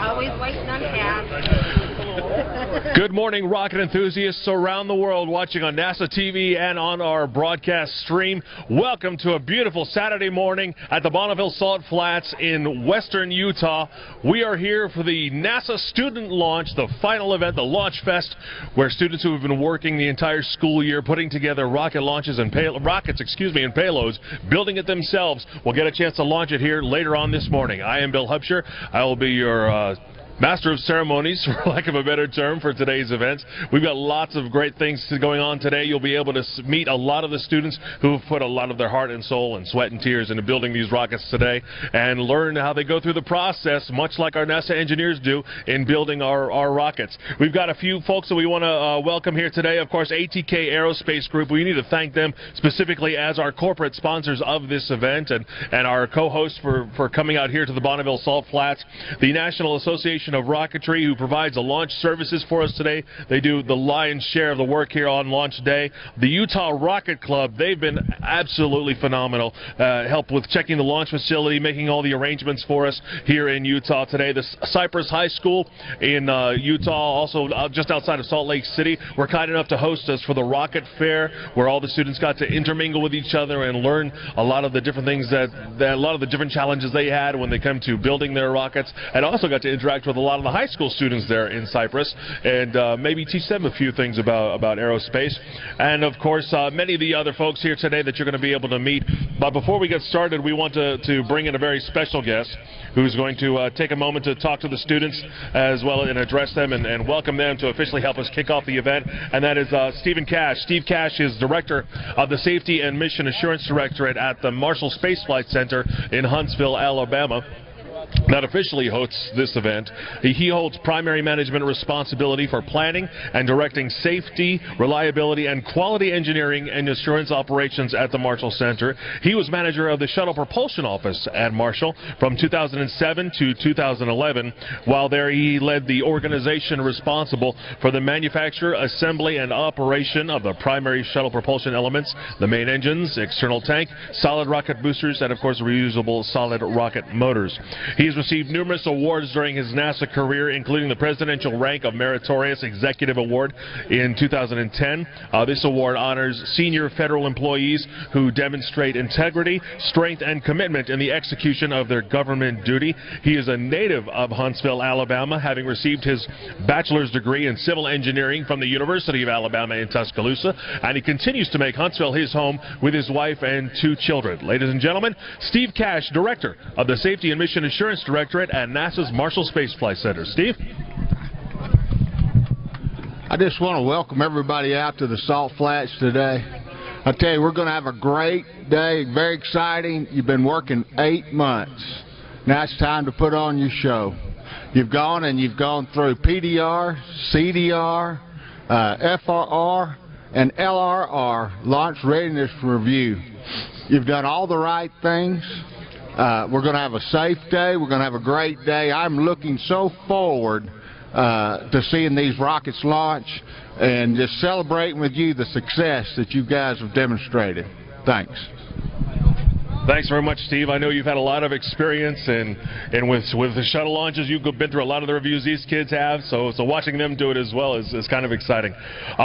Always waiting on tabs. Good morning, rocket enthusiasts around the world watching on NASA TV and on our broadcast stream. Welcome to a beautiful Saturday morning at the Bonneville Salt Flats in western Utah. We are here for the NASA student launch, the final event, the Launch Fest, where students who have been working the entire school year putting together rocket launches and rockets, and payloads, building it themselves, will get a chance to launch it here later on this morning. I am Bill Hubscher. I will be your Master of Ceremonies, for lack of a better term, for today's events. We've got lots of great things going on today. You'll be able to meet a lot of the students who have put a lot of their heart and soul and sweat and tears into building these rockets today, and learn how they go through the process, much like our NASA engineers do in building our rockets. We've got a few folks that we want to welcome here today. Of course, ATK Aerospace Group. We need to thank them specifically as our corporate sponsors of this event and our co-hosts for coming out here to the Bonneville Salt Flats. The National Association of Rocketry, who provides the launch services for us today. They do the lion's share of the work here on launch day. The Utah Rocket Club, they've been absolutely phenomenal. Help with checking the launch facility, making all the arrangements for us here in Utah today. The Cypress High School in Utah, also just outside of Salt Lake City, were kind enough to host us for the Rocket Fair, where all the students got to intermingle with each other and learn a lot of the different things a lot of the different challenges they had when they come to building their rockets, and also got to interact with a lot of the high school students there in Cypress and maybe teach them a few things about aerospace. And of course, many of the other folks here today that you're going to be able to meet. But before we get started, we want to bring in a very special guest who's going to take a moment to talk to the students as well and address them and welcome them to officially help us kick off the event. And that is Stephen Cash. Steve Cash is Director of the Safety and Mission Assurance Directorate at the Marshall Space Flight Center in Huntsville, Alabama, that officially hosts this event. He holds primary management responsibility for planning and directing safety, reliability, and quality engineering and assurance operations at the Marshall Center. He was manager of the Shuttle Propulsion Office at Marshall from 2007 to 2011. While there, he led the organization responsible for the manufacture, assembly, and operation of the primary shuttle propulsion elements, the main engines, external tank, solid rocket boosters, and of course reusable solid rocket motors. He has received numerous awards during his NASA career, including the Presidential Rank of Meritorious Executive Award in 2010. This award honors senior federal employees who demonstrate integrity, strength, and commitment in the execution of their government duty. He is a native of Huntsville, Alabama, having received his bachelor's degree in civil engineering from the University of Alabama in Tuscaloosa, and he continues to make Huntsville his home with his wife and 2 children. Ladies and gentlemen, Steve Cash, Director of the Safety and Mission Assurance Directorate at NASA's Marshall Space Flight Center. Steve? I just want to welcome everybody out to the Salt Flats today. I tell you, we're going to have a great day, very exciting. You've been working 8 months. Now it's time to put on your show. You've gone through PDR, CDR, FRR, and LRR, Launch Readiness Review. You've done all the right things. We're going to have a safe day. We're going to have a great day. I'm looking so forward to seeing these rockets launch and just celebrating with you the success that you guys have demonstrated. Thanks. Thanks very much, Steve. I know you've had a lot of experience and with the shuttle launches. You've been through a lot of the reviews these kids have, so watching them do it as well is kind of exciting.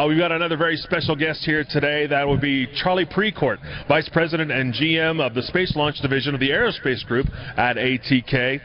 We've got another very special guest here today. That would be Charlie Precourt, Vice President and GM of the Space Launch Division of the Aerospace Group at ATK.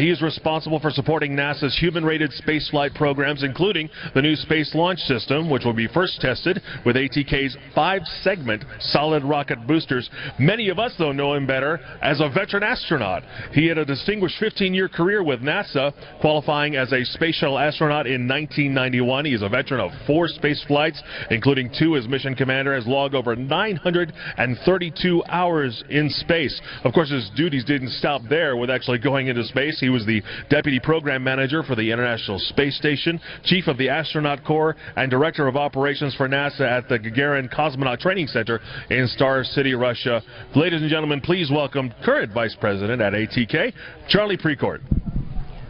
He is responsible for supporting NASA's human-rated spaceflight programs, including the new Space Launch System, which will be first tested with ATK's 5-segment solid rocket boosters. Many of us, though, know him better as a veteran astronaut. He had a distinguished 15-year career with NASA, qualifying as a space shuttle astronaut in 1991. He is a veteran of 4 space flights, including 2 as mission commander, has logged over 932 hours in space. Of course, his duties didn't stop there with actually going into space. He was the Deputy Program Manager for the International Space Station, Chief of the Astronaut Corps, and Director of Operations for NASA at the Gagarin Cosmonaut Training Center in Star City, Russia. Ladies and gentlemen, please welcome current Vice President at ATK, Charlie Precourt.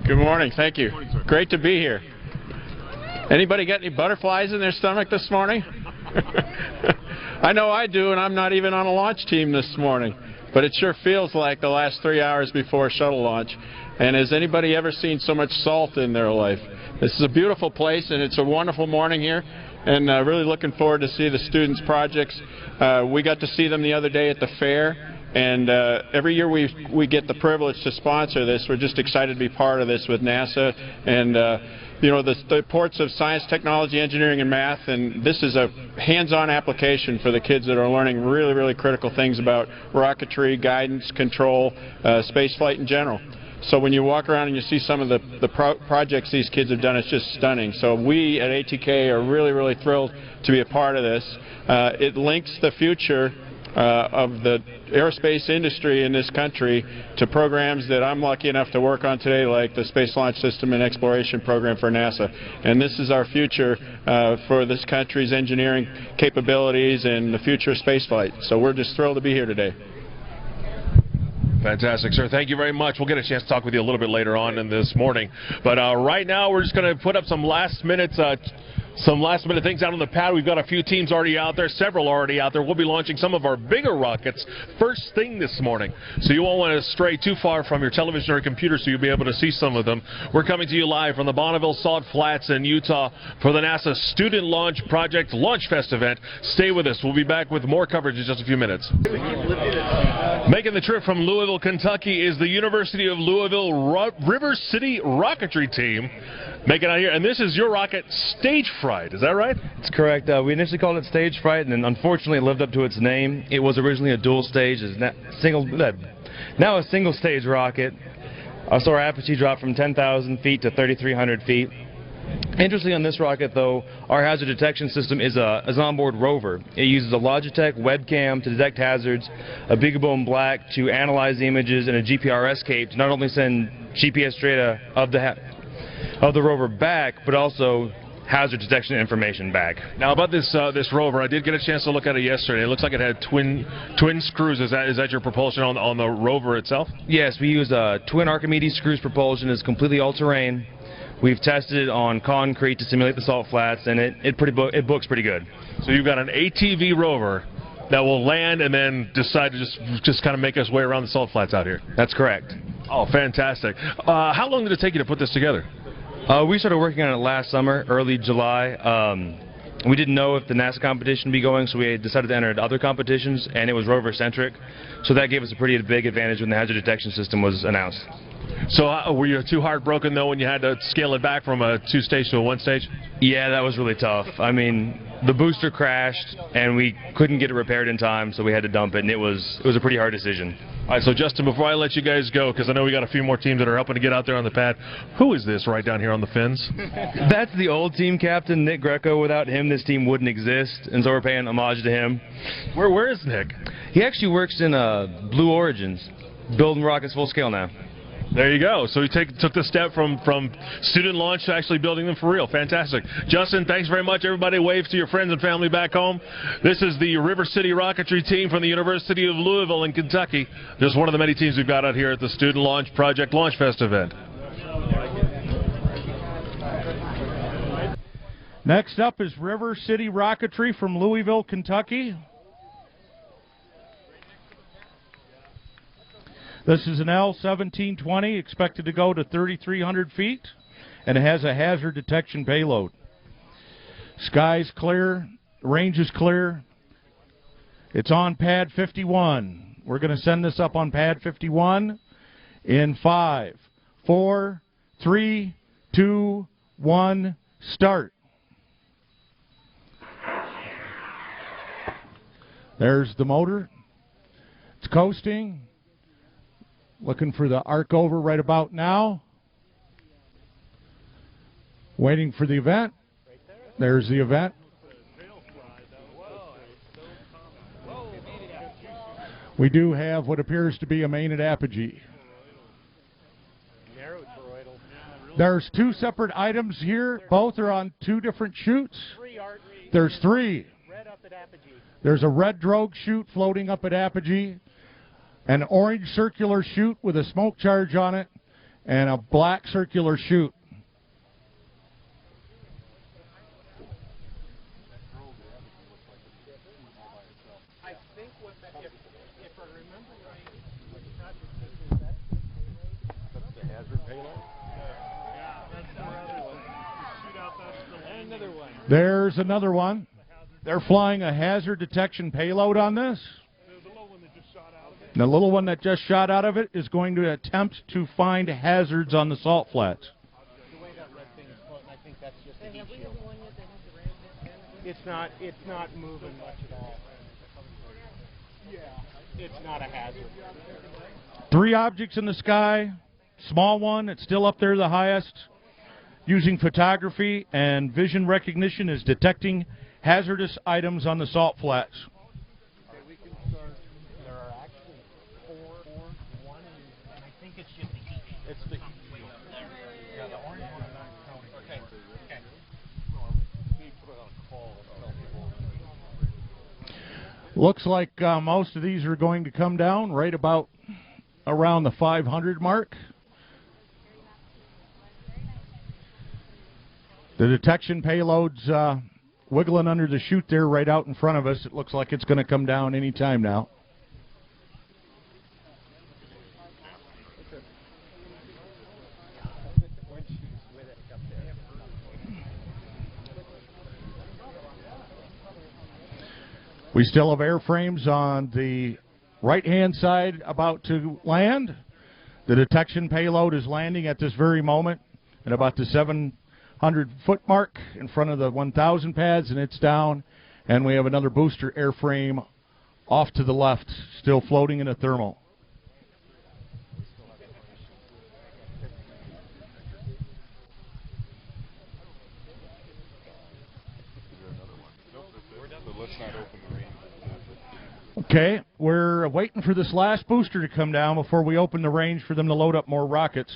Good morning. Thank you. Great to be here. Anybody got any butterflies in their stomach this morning? I know I do, and I'm not even on a launch team this morning. but it sure feels like the last 3 hours before shuttle launch. And has anybody ever seen so much salt in their life? This is a beautiful place, and it's a wonderful morning here, and really looking forward to see the students' projects. We got to see them the other day at the fair, and every year we get the privilege to sponsor this. We're just excited to be part of this with NASA and you know, the ports of science, technology, engineering, and math, and this is a hands-on application for the kids that are learning really, really critical things about rocketry, guidance, control, space flight in general. So when you walk around and you see some of the projects these kids have done, it's just stunning. So we at ATK are really, really thrilled to be a part of this. It links the future of the aerospace industry in this country to programs that I'm lucky enough to work on today, like the Space Launch System and Exploration Program for NASA. And this is our future for this country's engineering capabilities and the future of spaceflight. So we're just thrilled to be here today. Fantastic, sir. Thank you very much. We'll get a chance to talk with you a little bit later on in this morning. But right now, we're just going to put up some last-minute things out on the pad. We've got a few teams already out there, several already out there. We'll be launching some of our bigger rockets first thing this morning. So you won't want to stray too far from your television or computer, so you'll be able to see some of them. We're coming to you live from the Bonneville Salt Flats in Utah for the NASA Student Launch Project Launch Fest event. Stay with us. We'll be back with more coverage in just a few minutes. Making the trip from Louisville, Kentucky is the University of Louisville River City Rocketry team. Making out here, and this is your rocket, Stage Fright, is that right? That's correct. We initially called it Stage Fright, and then unfortunately it lived up to its name. It was originally a dual stage, now a single stage rocket. So our apogee dropped from 10,000 feet to 3,300 feet. Interestingly, on this rocket, though, our hazard detection system is an onboard rover. It uses a Logitech webcam to detect hazards, a Beagle Black to analyze the images, and a GPRS cape to not only send GPS data of the rover back, but also hazard detection information back. Now about this rover, I did get a chance to look at it yesterday. It looks like it had twin screws. Is that your propulsion on the rover itself? Yes, we use twin Archimedes screws propulsion. It's completely all-terrain. We've tested it on concrete to simulate the salt flats, and it books pretty good. So you've got an ATV rover that will land and then decide to just kind of make its way around the salt flats out here. That's correct. Oh, fantastic. How long did it take you to put this together? We started working on it last summer, early July. We didn't know if the NASA competition would be going, so we decided to enter other competitions, and it was rover-centric. So that gave us a pretty big advantage when the hazard detection system was announced. So were you too heartbroken, though, when you had to scale it back from a 2-stage to a 1-stage? Yeah, that was really tough. I mean, the booster crashed, and we couldn't get it repaired in time, so we had to dump it, and it was a pretty hard decision. All right, so Justin, before I let you guys go, because I know we got a few more teams that are helping to get out there on the pad, who is this right down here on the fins? That's the old team captain, Nick Greco. Without him, this team wouldn't exist, and so we're paying homage to him. Where is Nick? He actually works in Blue Origins, building rockets full scale now. There you go. So he took the step from student launch to actually building them for real. Fantastic. Justin, thanks very much. Everybody wave to your friends and family back home. This is the River City Rocketry team from the University of Louisville in Kentucky. Just one of the many teams we've got out here at the Student Launch Project Launch Fest event. Next up is River City Rocketry from Louisville, Kentucky. This is an L-1720, expected to go to 3,300 feet, and it has a hazard detection payload. Sky's clear, range is clear. It's on pad 51. We're going to send this up on pad 51 in 5, 4, 3, 2, 1, start. There's the motor. It's coasting. Looking for the arc over right about now. Waiting for the event. There's the event. We do have what appears to be a main at apogee. There's two separate items here. Both are on two different chutes. There's three. There's a red drogue chute floating up at apogee, an orange circular chute with a smoke charge on it, and a black circular chute. I think if I remember right, There's another one. They're flying a hazard detection payload on this. The little one that just shot out of it is going to attempt to find hazards on the salt flats. It's not moving much at all. Yeah, it's not a hazard. 3 objects in the sky. Small one, it's still up there the highest. Using photography and vision recognition is detecting hazardous items on the salt flats. Okay, we can start. There are actually 4, 1, and I think it's just the heat. It's the heat. Yeah, the orange one is not counting. Okay. Okay. We put out a call. Looks like most of these are going to come down right about around the 500 mark. The detection payload's wiggling under the chute there right out in front of us. It looks like it's going to come down any time now. We still have airframes on the right-hand side about to land. The detection payload is landing at this very moment at about the 700-foot mark in front of the 1,000 pads, and it's down. And we have another booster airframe off to the left, still floating in a thermal. Okay, we're waiting for this last booster to come down before we open the range for them to load up more rockets.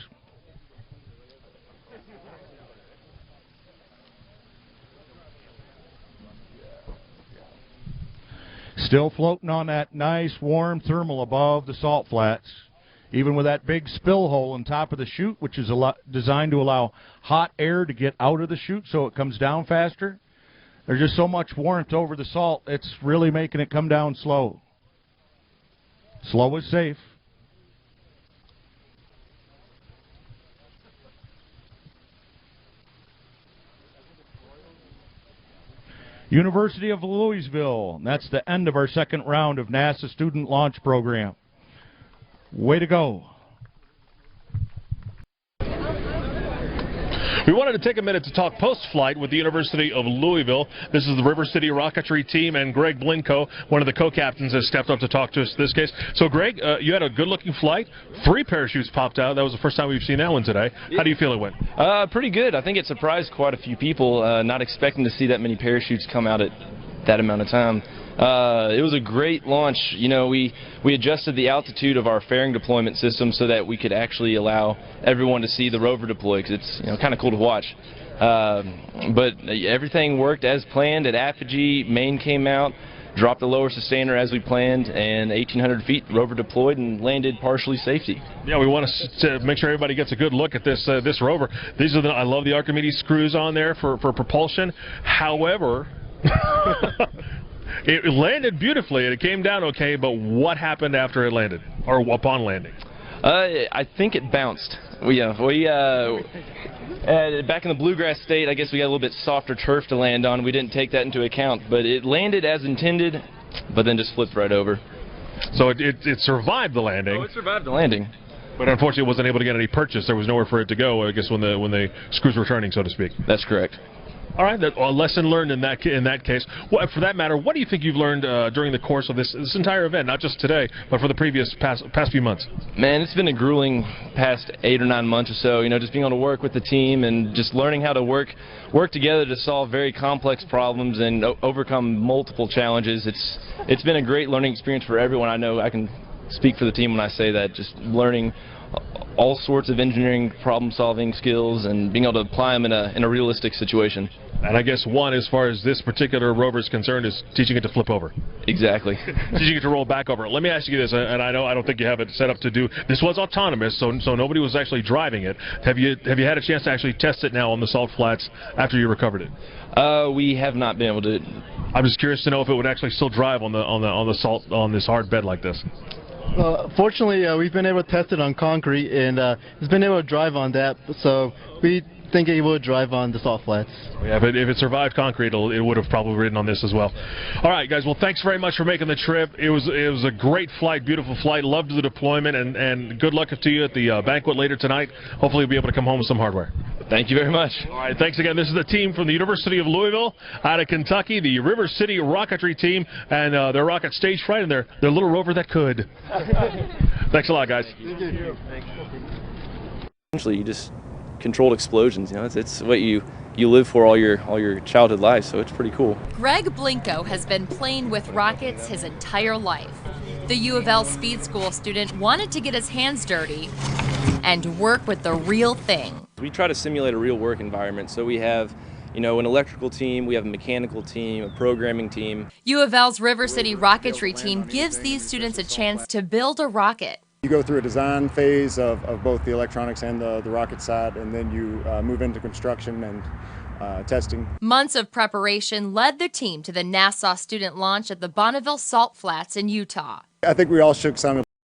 Still floating on that nice warm thermal above the salt flats, even with that big spill hole on top of the chute, which is designed to allow hot air to get out of the chute so it comes down faster. There's just so much warmth over the salt, it's really making it come down slow. Slow is safe. University of Louisville. And that's the end of our second round of NASA Student Launch Program. Way to go. We wanted to take a minute to talk post-flight with the University of Louisville. This is the River City Rocketry team, and Greg Blinko, one of the co-captains, has stepped up to talk to us in this case. So, Greg, you had a good-looking flight. 3 parachutes popped out. That was the first time we've seen that one today. How do you feel it went? Pretty good. I think it surprised quite a few people, not expecting to see that many parachutes come out at that amount of time. It was a great launch. You know, we adjusted the altitude of our fairing deployment system so that we could actually allow everyone to see the rover deploy, because it's kind of cool to watch. But everything worked as planned at apogee. Main came out, dropped the lower sustainer as we planned, and 1,800 feet rover deployed and landed partially safety. Yeah, we want to make sure everybody gets a good look at this this rover. These are I love the Archimedes screws on there for propulsion. However, it landed beautifully and it came down okay, but what happened after it landed, or upon landing? I think it bounced. Back in the bluegrass state, I guess we got a little bit softer turf to land on. We didn't take that into account, but it landed as intended, but then just flipped right over. So it survived the landing. Oh, it survived the landing. But unfortunately, it wasn't able to get any purchase. There was nowhere for it to go, I guess, when the screws were turning, so to speak. That's correct. All right, a lesson learned in that case. Well, for that matter, what do you think you've learned during the course of this entire event, not just today, but for the previous past few months? Man, it's been a grueling past 8 or 9 months or so. You know, just being able to work with the team and just learning how to work together to solve very complex problems and overcome multiple challenges. It's been a great learning experience for everyone. I know I can speak for the team when I say that. Just learning all sorts of engineering problem-solving skills and being able to apply them in a realistic situation. And I guess one, as far as this particular rover is concerned, is teaching it to flip over. Exactly. Teaching it to roll back over. Let me ask you this, and I don't think you have it set up to do. This was autonomous, so nobody was actually driving it. Have you had a chance to actually test it now on the salt flats after you recovered it? We have not been able to. I'm just curious to know if it would actually still drive on the salt on this hard bed like this. Fortunately, we've been able to test it on concrete, and it's been able to drive on that. So we think it would drive on the salt flats. Yeah, but if it survived concrete, it would have probably ridden on this as well. All right, guys. Well, thanks very much for making the trip. It was a great flight, beautiful flight. Loved the deployment, and good luck to you at the banquet later tonight. Hopefully, you'll be able to come home with some hardware. Thank you very much. All right, thanks again. This is the team from the University of Louisville out of Kentucky, the River City Rocketry team, and their rocket stage fright and their little rover that could. Thanks a lot, guys. Essentially, you just controlled explosions. You know, it's what you live for all your childhood life, so it's pretty cool. Greg Blinko has been playing with rockets his entire life. The U of L Speed School student wanted to get his hands dirty and work with the real thing. We try to simulate a real work environment, so we have, you know, an electrical team, we have a mechanical team, a programming team. U of L's River City Rocketry team gives these students a chance to build a rocket. You go through a design phase of both the electronics and the rocket side, and then you move into construction and testing. Months of preparation led the team to the NASA student launch at the Bonneville Salt Flats in Utah. I think we all shook some